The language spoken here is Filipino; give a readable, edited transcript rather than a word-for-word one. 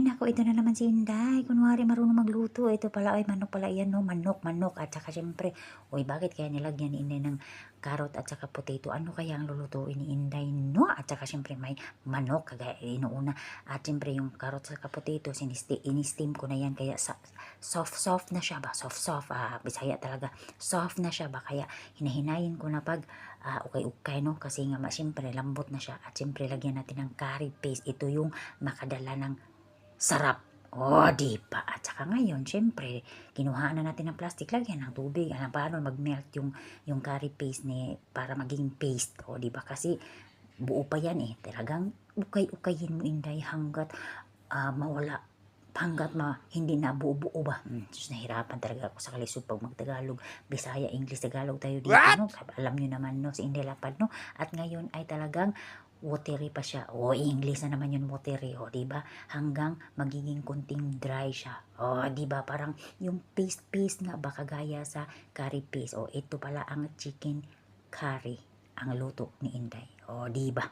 naku, ito na naman si Inday. Kunwari marunong magluto. Ito pala, ay manok pala yan, no? Manok. At saka syempre, uy, bakit kaya nilagyan ni Inday ng carrot at saka potato? Ano kaya ang lulutuin ni Inday, no? At saka syempre may manok, kagaya inuuna. At syempre yung carrot at saka potato, in-steam ko na yan. Kaya soft na siya ba? Soft. Bisaya talaga. Soft na siya ba? Kaya hinahinayin ko na pag ukay-ukay, no? Kasi nga, syempre, lambot na siya. At syempre, lagyan natin ng curry paste. Ito yung makadala ng sarap. Di ba? At saka ngayon, syempre, kinuhaan na natin ng plastic, lagyan ng tubig. Alam paano mag-melt yung curry paste para maging paste. Di ba? Kasi buo pa yan eh. Talagang ukay-ukayin mo, Inday, hanggat hindi na buo ba. Just nahirapan talaga ako sa kalisod pag magtagalog. Bisaya, English, Tagalog tayo dito, no? Alam nyo naman, no? Si Inday Lapad, no? At ngayon ay talagang watery pa siya. English na naman yun, watery. Diba? Hanggang magiging konting dry siya. Diba? Parang yung paste nga ba kagaya sa curry paste. Ito pala ang chicken curry, ang luto ni Inday. Diba?